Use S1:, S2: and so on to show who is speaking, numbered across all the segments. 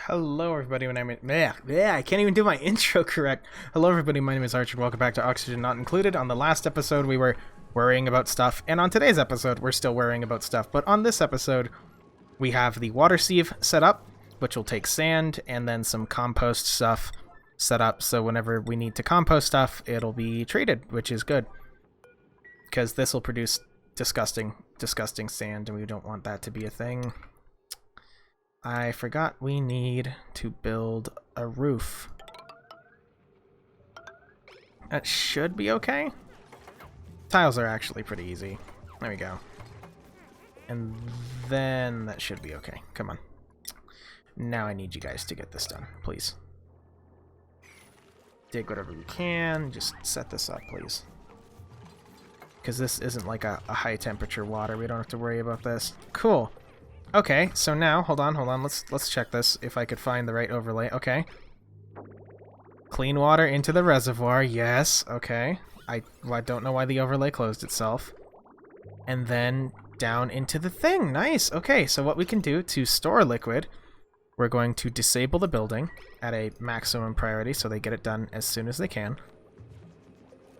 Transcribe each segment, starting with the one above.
S1: Hello, everybody. My name is I can't even do my intro correct. Hello, everybody. My name is Archer. Welcome back to Oxygen Not Included. On the last episode, we were worrying about stuff, and on today's episode, we're still worrying about stuff. But on this episode, we have the water sieve set up, which will take sand and then some compost stuff set up. So whenever we need to compost stuff, it'll be treated, which is good, because this will produce disgusting sand, and we don't want that to be a thing. I forgot we need to build a roof. That should be okay. Tiles are actually pretty easy. There we go. And then that should be okay. Come on. Now I need you guys to get this done, please. Dig whatever you can. Just set this up, please. Because this isn't like a high temperature water. We don't have to worry about this. Cool. Okay, so now, hold on, let's check this, if I could find the right overlay. Okay. Clean water into the reservoir, yes, okay. I don't know why the overlay closed itself. And then down into the thing, nice, okay. So what we can do to store liquid, we're going to disable the building at a maximum priority so they get it done as soon as they can.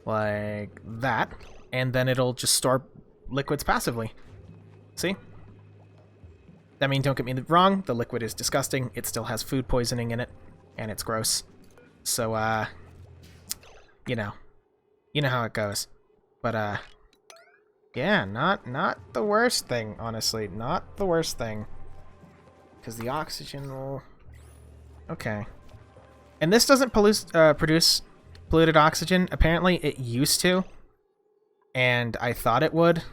S1: Like that. And then it'll just store liquids passively. See? I mean, don't get me wrong, the liquid is disgusting. It still has food poisoning in it, and it's gross. So, you know how it goes. But, yeah, not the worst thing, honestly. Not the worst thing. Because the oxygen will... Okay. And this doesn't produce polluted oxygen. Apparently, it used to. And I thought it would.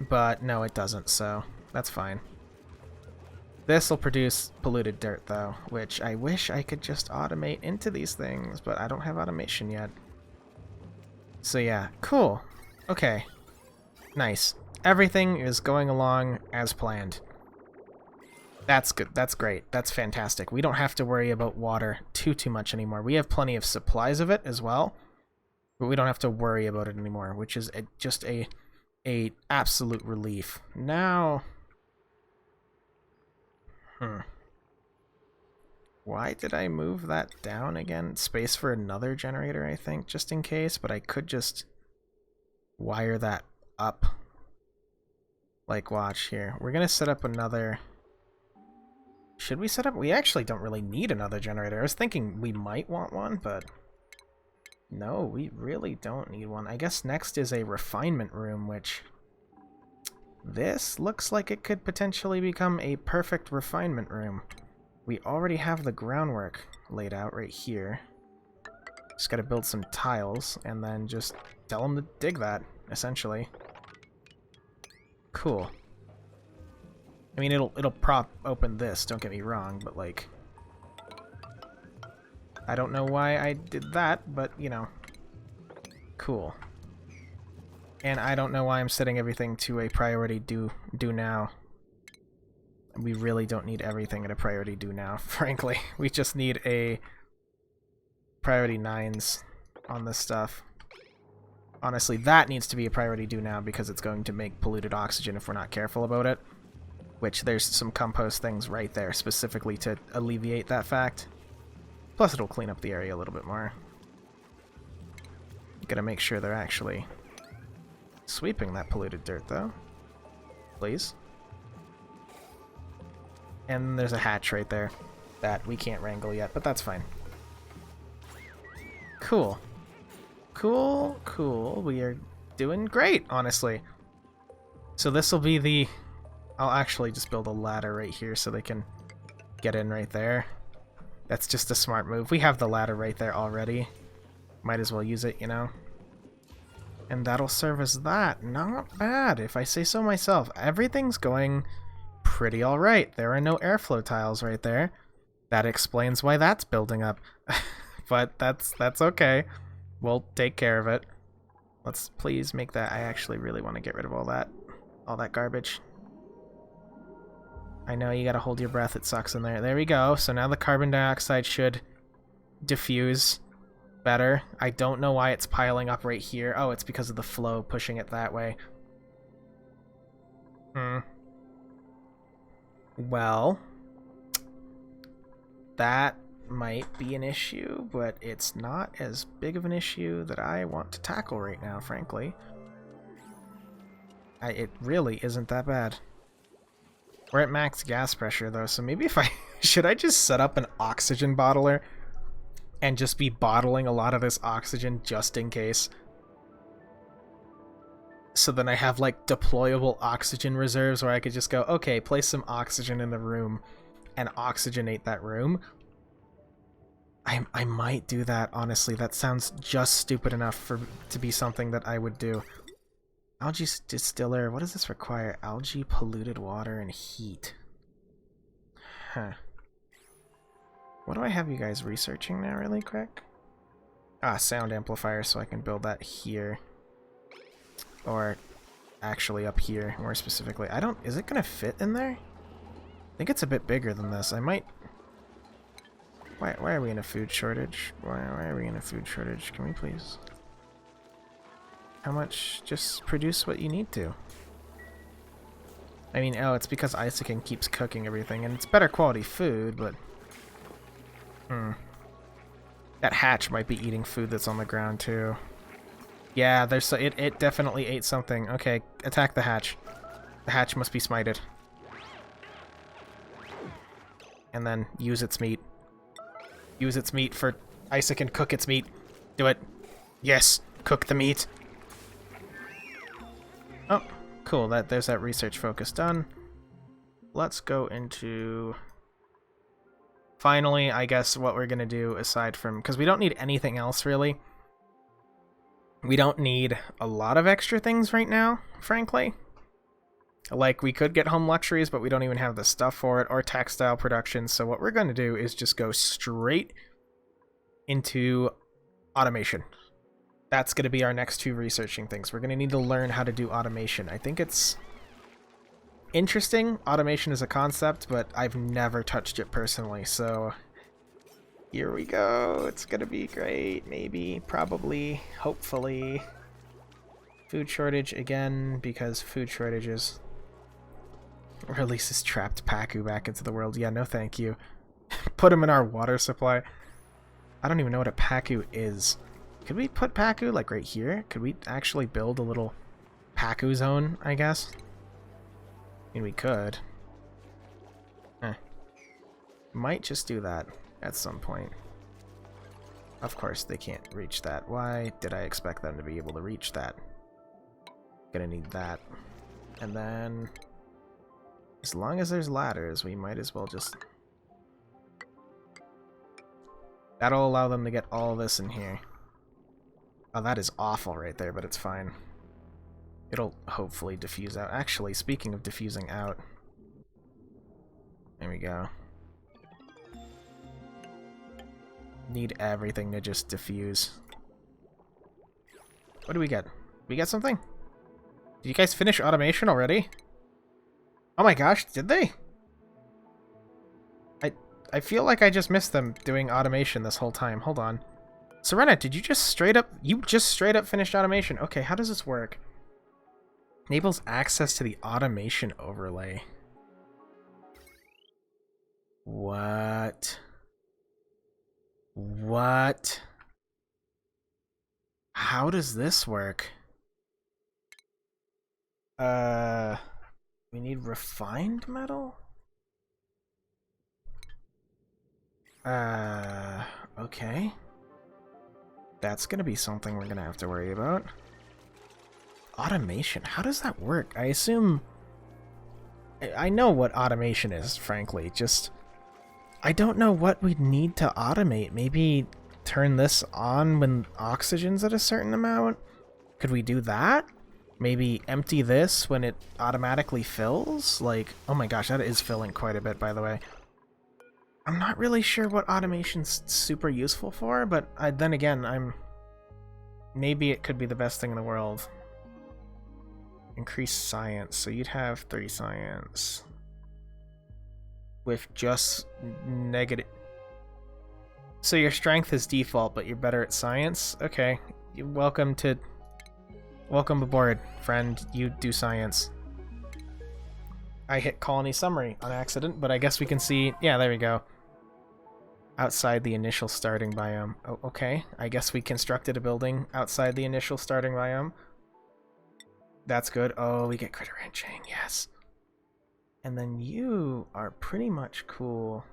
S1: But, no, it doesn't, so that's fine. This will produce polluted dirt, though, which I wish I could just automate into these things, but I don't have automation yet. So yeah, cool. Okay. Nice. Everything is going along as planned. That's good. That's great. That's fantastic. We don't have to worry about water too much anymore. We have plenty of supplies of it as well, but we don't have to worry about it anymore, which is just a absolute relief. Now... Why did I move that down again? Space for another generator, I think, just in case, but I could just wire that up. Like, watch here. We're gonna set up another... Should we set up... We actually don't really need another generator. I was thinking we might want one, but... No, we really don't need one. I guess next is a refinement room, which... This looks like it could potentially become a perfect refinement room. We already have the groundwork laid out right here. Just gotta build some tiles, and then just tell them to dig that, essentially. Cool. I mean, it'll prop open this, don't get me wrong, but like... I don't know why I did that, but, you know. Cool. And I don't know why I'm setting everything to a priority do now. We really don't need everything at a priority do now, frankly. We just need a priority 9s on this stuff. Honestly, that needs to be a priority do now because it's going to make polluted oxygen if we're not careful about it. Which there's some compost things right there specifically to alleviate that fact. Plus it'll clean up the area a little bit more. Gotta make sure they're actually... sweeping that polluted dirt, though. Please. And there's a hatch right there that we can't wrangle yet, but that's fine. Cool. Cool, cool. We are doing great, honestly. So this will be the... I'll actually just build a ladder right here so they can get in right there. That's just a smart move. We have the ladder right there already. Might as well use it, you know? And that'll serve as that. Not bad, if I say so myself. Everything's going pretty alright. There are no airflow tiles right there. That explains why that's building up. But that's okay. We'll take care of it. Let's please make that... I actually really want to get rid of all that garbage. I know you gotta hold your breath, it sucks in there. There we go. So now the carbon dioxide should diffuse better. I don't know why it's piling up right here. Oh, it's because of the flow pushing it that way. Well, that might be an issue, but it's not as big of an issue that I want to tackle right now, frankly. It really isn't that bad. We're at max gas pressure, though, so maybe if I... should I just set up an oxygen bottler and just be bottling a lot of this oxygen just in case? So then I have, like, deployable oxygen reserves where I could just go, okay, place some oxygen in the room and oxygenate that room. I might do that, honestly. That sounds just stupid enough to be something that I would do. Algae distiller, what does this require? Algae, polluted water, and heat. Huh. What do I have you guys researching now really quick? Ah, sound amplifier, so I can build that here. Or actually up here, more specifically. Is it gonna fit in there? I think it's a bit bigger than this. I might... Why are we in a food shortage? Why are we in a food shortage? Can we please... How much? Just produce what you need to. I mean, oh, it's because Isaacin keeps cooking everything, and it's better quality food, but... That hatch might be eating food that's on the ground, too. Yeah, it definitely ate something. Okay, attack the hatch. The hatch must be smited. And then use its meat. Use its meat for... Isaacin, cook its meat. Do it. Yes, cook the meat. Oh, cool. There's that research focus done. Let's go into... Finally, I guess what we're going to do, aside from... Because we don't need anything else, really. We don't need a lot of extra things right now, frankly. Like, we could get home luxuries, but we don't even have the stuff for it, or textile production. So what we're going to do is just go straight into automation. That's going to be our next two researching things. We're going to need to learn how to do automation. I think it's interesting. Automation is a concept, but I've never touched it personally. So here we go. It's going to be great. Maybe, probably, hopefully. Food shortage again, because food shortages. Releases trapped Pacu back into the world. Yeah, no thank you. Put him in our water supply. I don't even know what a Pacu is. Could we put Pacu, like, right here? Could we actually build a little Pacu zone, I guess? I mean, we could. Might just do that at some point. Of course, they can't reach that. Why did I expect them to be able to reach that? Gonna need that. And then... as long as there's ladders, we might as well just... That'll allow them to get all this in here. Oh, that is awful right there, but it's fine. It'll hopefully diffuse out. Actually, speaking of diffusing out... There we go. Need everything to just diffuse. What do we get? We get something? Did you guys finish automation already? Oh my gosh, did they? I feel like I just missed them doing automation this whole time. Hold on. Serena, did you just straight up... You just straight up finished automation. Okay, how does this work? Enables access to the automation overlay. What? What? How does this work? We need refined metal? Okay. That's gonna be something we're gonna have to worry about. Automation, how does that work? I assume... I know what automation is, frankly, just... I don't know what we'd need to automate. Maybe turn this on when oxygen's at a certain amount? Could we do that? Maybe empty this when it automatically fills? Like, oh my gosh, that is filling quite a bit, by the way. I'm not really sure what automation's super useful for, but then again, maybe it could be the best thing in the world. Increase science, so you'd have 3 science. With just negative... So your strength is default, but you're better at science? Okay, welcome aboard, friend. You do science. I hit colony summary on accident, but I guess we can see... Yeah, there we go. Outside the initial starting biome. Oh, okay. I guess we constructed a building outside the initial starting biome. That's good. Oh, we get critter ranching. Yes. And then you are pretty much cool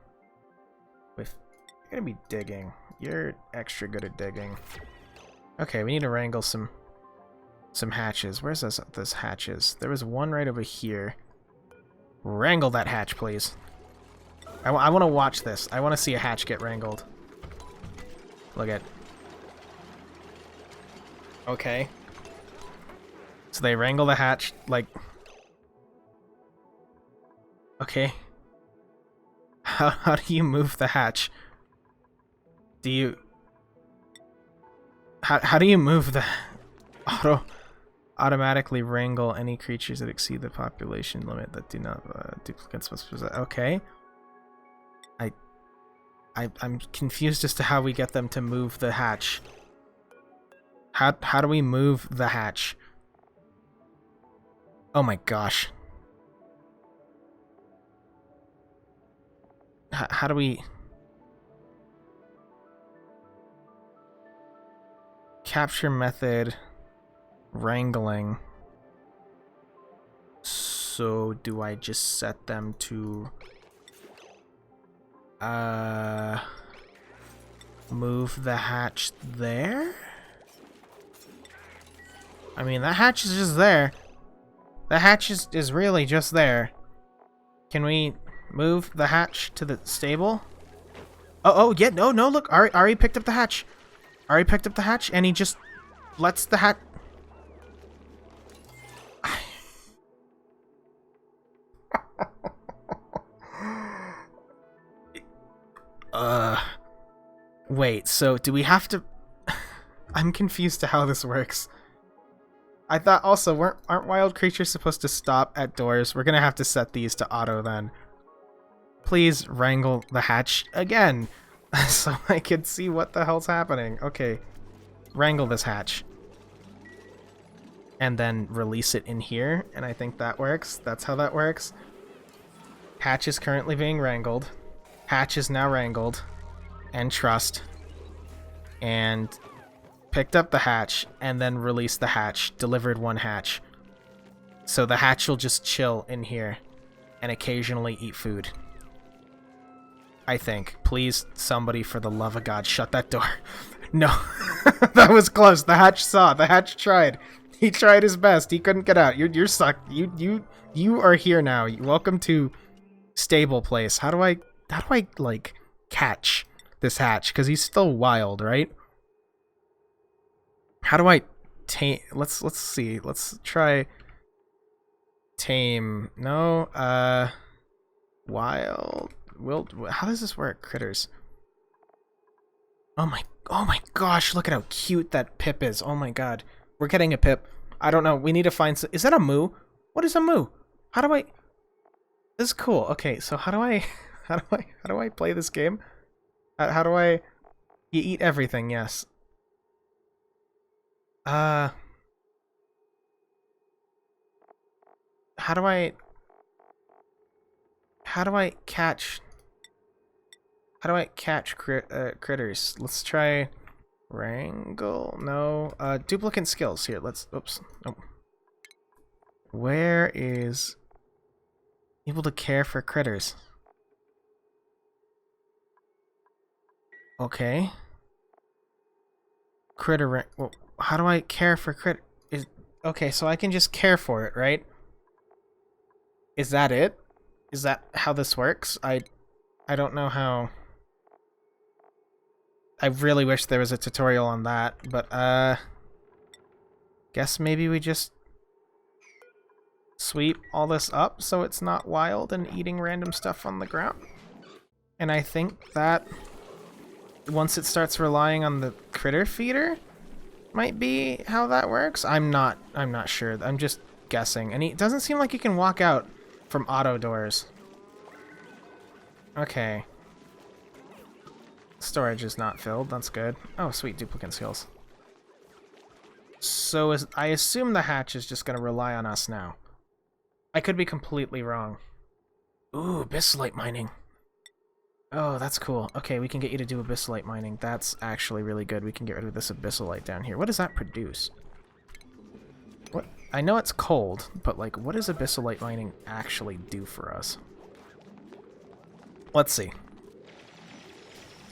S1: with... You're gonna be digging. You're extra good at digging. Okay, we need to wrangle some hatches. Where's this hatches? There was one right over here. Wrangle that hatch, please. I want to watch this. I want to see a hatch get wrangled. Look at. Okay. So they wrangle the hatch, like... Okay. How do you move the hatch? Do you... How do you move the... Automatically wrangle any creatures that exceed the population limit that do not duplicates must possess. Okay. I'm confused as to how we get them to move the hatch. How do we move the hatch? Oh my gosh. How do we... Capture method... Wrangling. So do I just set them to move the hatch there? I mean, that hatch is just there. The hatch is really just there. Can we move the hatch to the stable? Oh yeah, no, look, Ari picked up the hatch. Ari picked up the hatch and he just lets the hatch... Wait, so do we have to... I'm confused to how this works. I thought also, aren't wild creatures supposed to stop at doors? We're gonna have to set these to auto then. Please wrangle the hatch again, so I can see what the hell's happening. Okay, wrangle this hatch. And then release it in here, and I think that works. That's how that works. Hatch is currently being wrangled. Hatch is now wrangled. And trust. And picked up the hatch, and then released the hatch. Delivered one hatch. So the hatch will just chill in here. And occasionally eat food. I think. Please, somebody, for the love of God, shut that door. No. That was close. The hatch saw. The hatch tried. He tried his best. He couldn't get out. You're stuck. You are here now. Welcome to stable place. How do I like catch this hatch? Because he's still wild, right? How do I tame? Let's see. Let's try tame. No. Wild. How does this work? Critters. Oh my gosh! Look at how cute that Pip is. Oh my god. We're getting a Pip. I don't know. We need to find... Is that a moo? What is a moo? How do I... This is cool. Okay, so how do I... How do I play this game? How do I... You eat everything, yes. How do I catch... How do I catch critters? Let's try... Wrangle? No. Duplicate skills. Here, let's... Oops. Oh. Where is... Able to care for critters? Okay. Critter... Well, how do I care for critter... Okay, so I can just care for it, right? Is that it? Is that how this works? I don't know how... I really wish there was a tutorial on that, but, guess maybe we just sweep all this up so it's not wild and eating random stuff on the ground. And I think that once it starts relying on the critter feeder might be how that works. I'm not sure. I'm just guessing. And it doesn't seem like you can walk out from auto doors. Okay. Storage is not filled. That's good. Oh, sweet. Duplicate skills. So I assume the hatch is just going to rely on us now. I could be completely wrong. Ooh, bisylite mining. Oh, that's cool. Okay, we can get you to do abyssalite mining. That's actually really good. We can get rid of this abyssalite down here. What does that produce? What? I know it's cold, but like, what does abyssalite mining actually do for us? Let's see.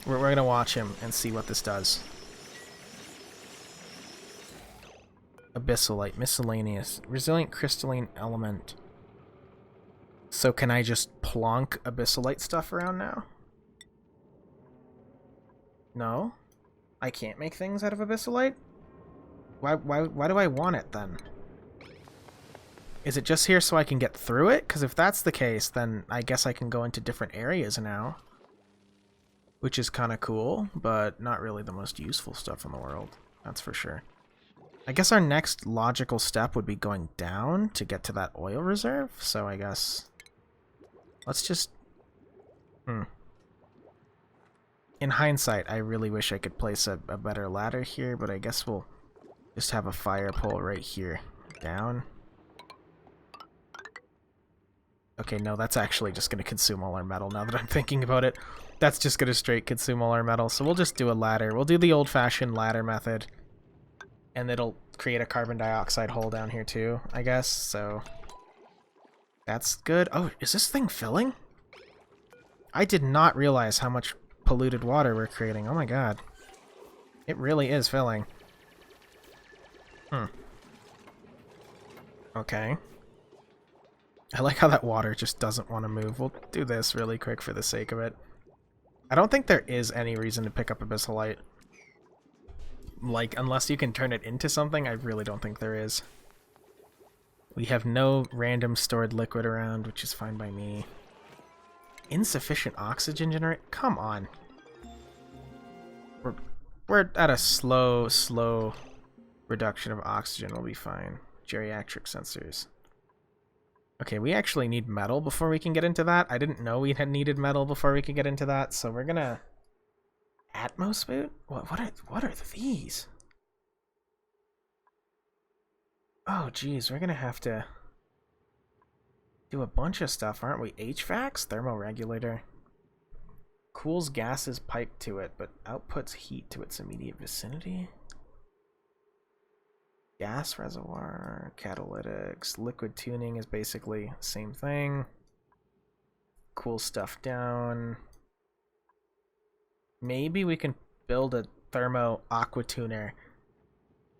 S1: We're gonna watch him and see what this does. Abyssalite, miscellaneous, resilient crystalline element. So can I just plonk abyssalite stuff around now? No? I can't make things out of abyssalite? Why do I want it then? Is it just here so I can get through it? Because if that's the case, then I guess I can go into different areas now. Which is kind of cool, but not really the most useful stuff in the world. That's for sure. I guess our next logical step would be going down to get to that oil reserve, so I guess... Let's just... In hindsight, I really wish I could place a better ladder here, but I guess we'll just have a fire pole right here. Down. Okay, no, that's actually just going to consume all our metal now that I'm thinking about it. That's just going to straight consume all our metal, so we'll just do a ladder. We'll do the old-fashioned ladder method. And it'll create a carbon dioxide hole down here too, I guess, so... That's good. Oh, is this thing filling? I did not realize how much polluted water we're creating. Oh my god. It really is filling. Okay. I like how that water just doesn't want to move. We'll do this really quick for the sake of it. I don't think there is any reason to pick up abyssalite. Like, unless you can turn it into something, I really don't think there is. We have no random stored liquid around, which is fine by me. Insufficient oxygen generate? Come on. We're at a slow reduction of oxygen. We'll be fine. Geriatric sensors. Okay, we actually need metal before we can get into that. I didn't know we had needed metal before we could get into that, so we're gonna... Atmos boot? What are these? Oh, geez, we're gonna have to do a bunch of stuff, aren't we? HVACs? Thermoregulator. Cools gases piped to it, but outputs heat to its immediate vicinity. Gas reservoir, catalytics, liquid tuning is basically the same thing. Cool stuff down. Maybe we can build a thermo aqua tuner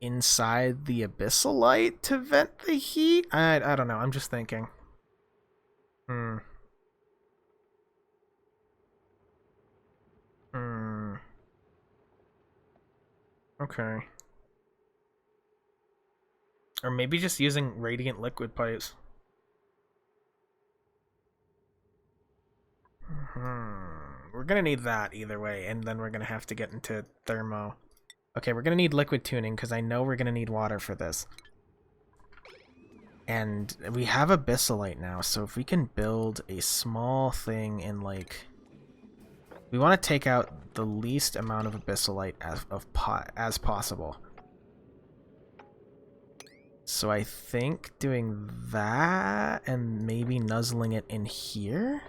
S1: inside the abyssalite to vent the heat? I don't know, I'm just thinking. Okay. Or maybe just using radiant liquid pipes. We're gonna need that either way, and then we're gonna have to get into thermo. Okay, we're gonna need liquid tuning, because I know we're gonna need water for this. And we have abyssalite now, so if we can build a small thing in, like... We want to take out the least amount of abyssalite as possible. So I think doing that and maybe nuzzling it in here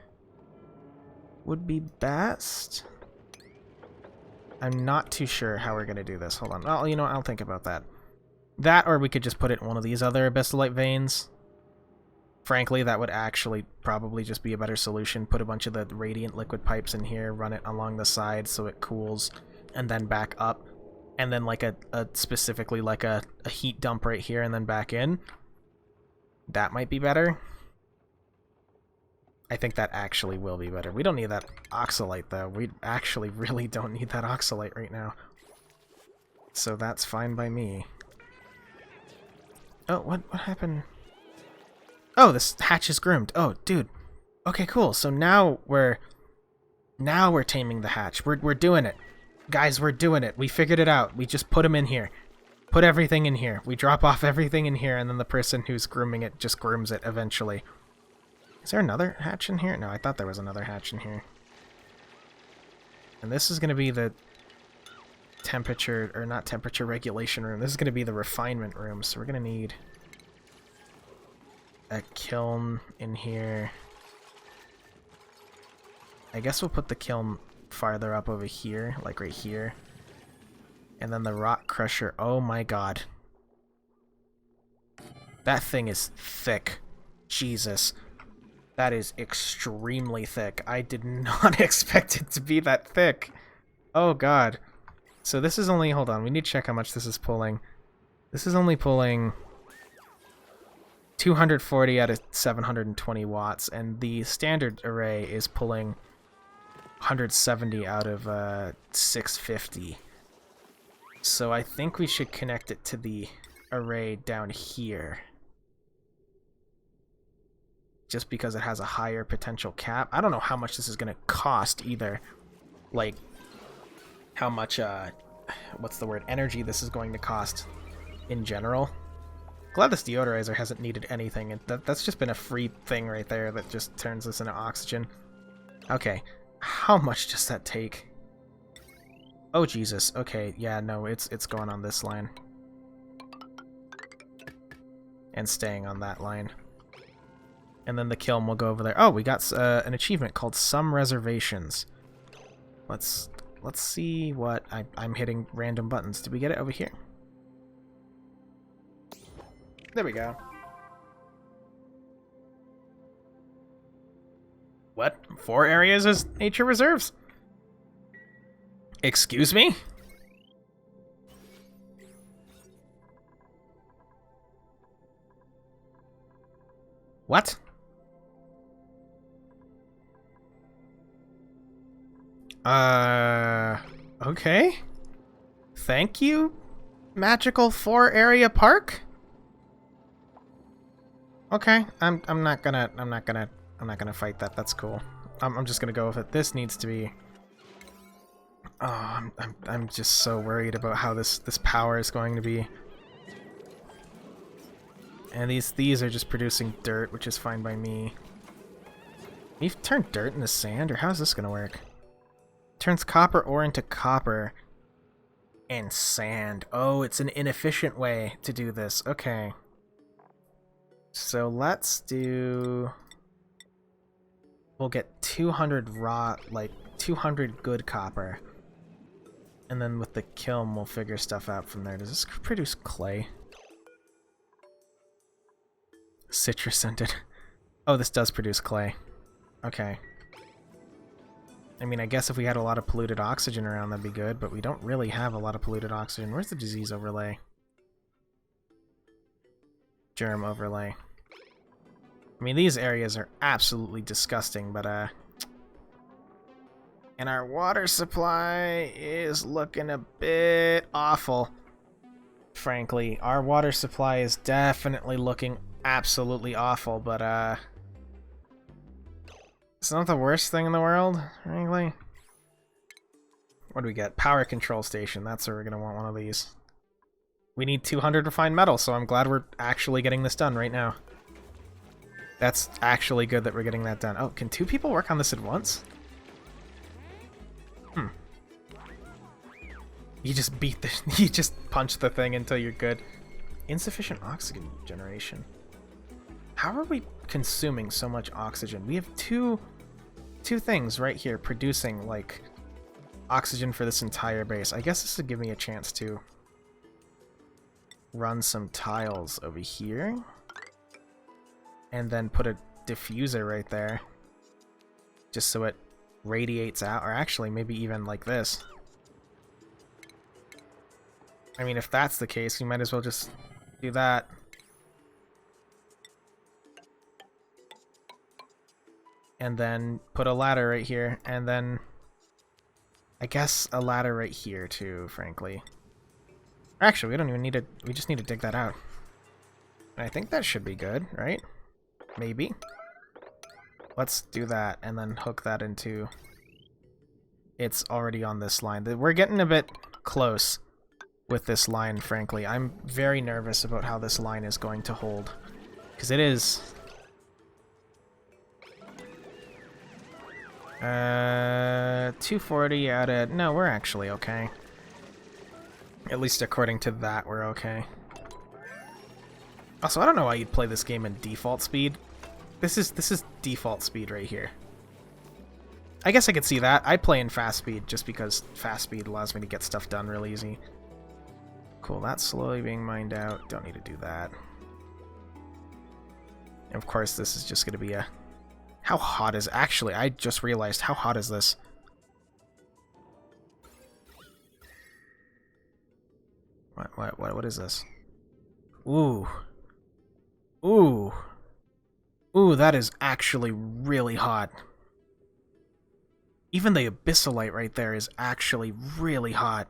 S1: would be best. I'm not too sure how we're going to do this. Hold on. Well, you know, I'll think about that. That, or we could just put it in one of these other abyssalite veins. Frankly, that would actually probably just be a better solution. Put a bunch of the radiant liquid pipes in here, run it along the side so it cools, and then back up. And then like specifically like a heat dump right here and then back in. That might be better. I think that actually will be better. We don't need that oxalite though. We actually really don't need that oxalite right now. So that's fine by me. Oh, what happened? Oh, this hatch is groomed. Oh, dude. Okay, cool. So now we're taming the hatch. We're doing it. Guys, we're doing it. We figured it out. We just put them in here. Put everything in here. We drop off everything in here, and then the person who's grooming it just grooms it eventually. Is there another hatch in here? No, I thought there was another hatch in here. And this is going to be the temperature, or not temperature regulation room. This is going to be the refinement room, so we're going to need a kiln in here. I guess we'll put the kiln farther up over here, like right here. And then the rock crusher, oh my god. That thing is thick. Jesus. That is extremely thick. I did not expect it to be that thick. Oh god. So this is only, hold on, we need to check how much this is pulling. This is only pulling 240 out of 720 watts, and the standard array is pulling 170 out of 650. So I think we should connect it to the array down here. Just because it has a higher potential cap. I don't know how much this is going to cost either. Like, how much, what's the word, energy this is going to cost in general. Glad this deodorizer hasn't needed anything. And that's just been a free thing right there that just turns this into oxygen. Okay, how much does that take? Oh, Jesus. Okay, yeah, no, it's going on this line. And staying on that line. And then the kiln will go over there. Oh, we got an achievement called Some Reservations. Let's see what... I'm hitting random buttons. Did we get it over here? There we go. What? 4 areas as nature reserves? Excuse me? What? Okay. Thank you, Magical 4 Area Park? Okay, I'm not gonna fight that. That's cool. I'm just gonna go with it. This needs to be... Oh, I'm just so worried about how this power is going to be. And these are just producing dirt, which is fine by me. We've turned dirt into sand, or how's this gonna work? Turns copper ore into copper and sand. Oh, it's an inefficient way to do this. Okay. So let's do... We'll get 200 raw, like 200 good copper. And then with the kiln, we'll figure stuff out from there. Does this produce clay? Citrus scented. Oh, this does produce clay. Okay. I mean, I guess if we had a lot of polluted oxygen around, that'd be good, but we don't really have a lot of polluted oxygen. Where's the disease overlay? Germ overlay. I mean, these areas are absolutely disgusting, but, and our water supply is looking a bit awful. Frankly, our water supply is definitely looking absolutely awful, but, it's not the worst thing in the world, frankly. What do we get? Power control station. That's where we're gonna want one of these. We need 200 refined metal, so I'm glad we're actually getting this done right now. That's actually good that we're getting that done. Oh, can 2 people work on this at once? You just beat the... You just punch the thing until you're good. Insufficient oxygen generation. How are we consuming so much oxygen? We have two things right here producing, like, oxygen for this entire base. I guess this would give me a chance to run some tiles over here. And then put a diffuser right there. Just so it radiates out. Or actually, maybe even like this. I mean, if that's the case, you might as well just do that. And then put a ladder right here. And then... I guess a ladder right here, too, frankly. Actually, we don't even need to... We just need to dig that out. I think that should be good, right? Maybe. Let's do that, and then hook that into... It's already on this line. We're getting a bit close with this line, frankly. I'm very nervous about how this line is going to hold. Because it is... 240 out of... No, we're actually okay. At least according to that, we're okay. Also, I don't know why you'd play this game in default speed. This is default speed right here. I guess I could see that. I play in fast speed just because fast speed allows me to get stuff done real easy. Cool, that's slowly being mined out. Don't need to do that. And of course, this is just going to be a... How hot is... Actually, I just realized, how hot is this? What is this? Ooh. Ooh. Ooh, that is actually really hot. Even the abyssalite right there is actually really hot.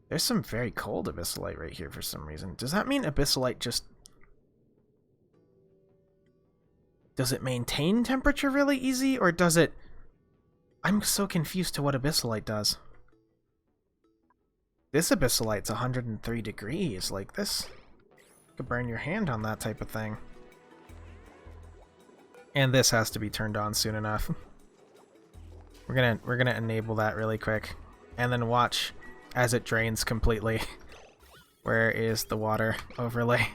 S1: There's some very cold abyssalite right here for some reason. Does that mean abyssalite just... Does it maintain temperature really easy, or does it... I'm so confused to what abyssalite does. This abyssalite's 103 degrees, like this. You could burn your hand on that type of thing. And this has to be turned on soon enough. We're gonna enable that really quick. And then watch as it drains completely. Where is the water overlay?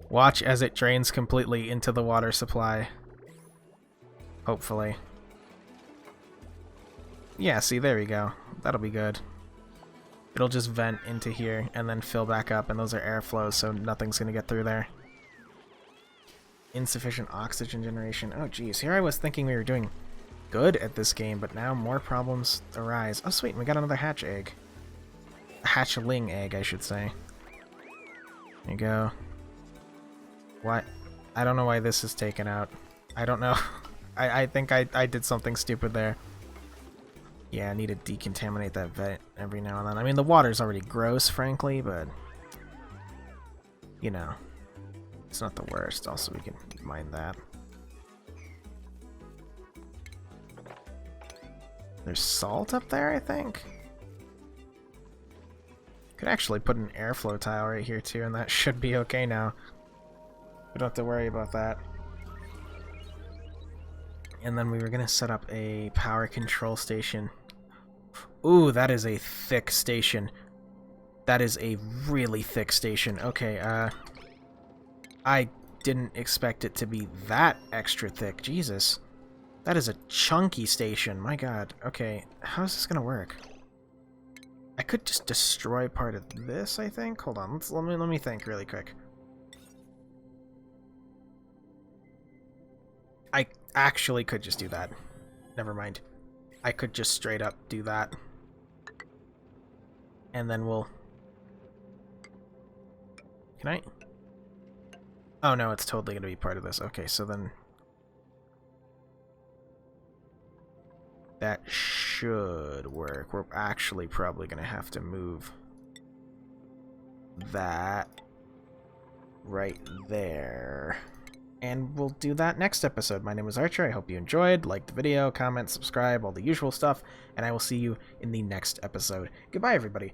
S1: Watch as it drains completely into the water supply. Hopefully. Yeah, see, there we go. That'll be good. It'll just vent into here and then fill back up, and those are airflows, so nothing's gonna get through there. Insufficient oxygen generation. Oh geez, here I was thinking we were doing good at this game, but now more problems arise. Oh sweet, we got another hatch egg. A hatchling egg, I should say. There you go. What? I don't know why this is taken out. I don't know. I think I did something stupid there. Yeah, I need to decontaminate that vent every now and then. I mean, the water's already gross, frankly, but... You know. It's not the worst. Also, we can mind that. There's salt up there, I think? Could actually put an airflow tile right here, too, and that should be okay now. We don't have to worry about that. And then we were going to set up a power control station. Ooh, that is a thick station. That is a really thick station. Okay, I didn't expect it to be that extra thick. Jesus. That is a chunky station. My god. Okay, how is this going to work? I could just destroy part of this, I think. Hold on, let me think really quick. I actually could just do that. Never mind. I could just straight up do that. And then we'll... Can I? Oh no, it's totally going to be part of this. Okay, so then... That should work. We're actually probably going to have to move that right there. And we'll do that next episode. My name is Archer. I hope you enjoyed. Like the video, comment, subscribe, all the usual stuff. And I will see you in the next episode. Goodbye, everybody.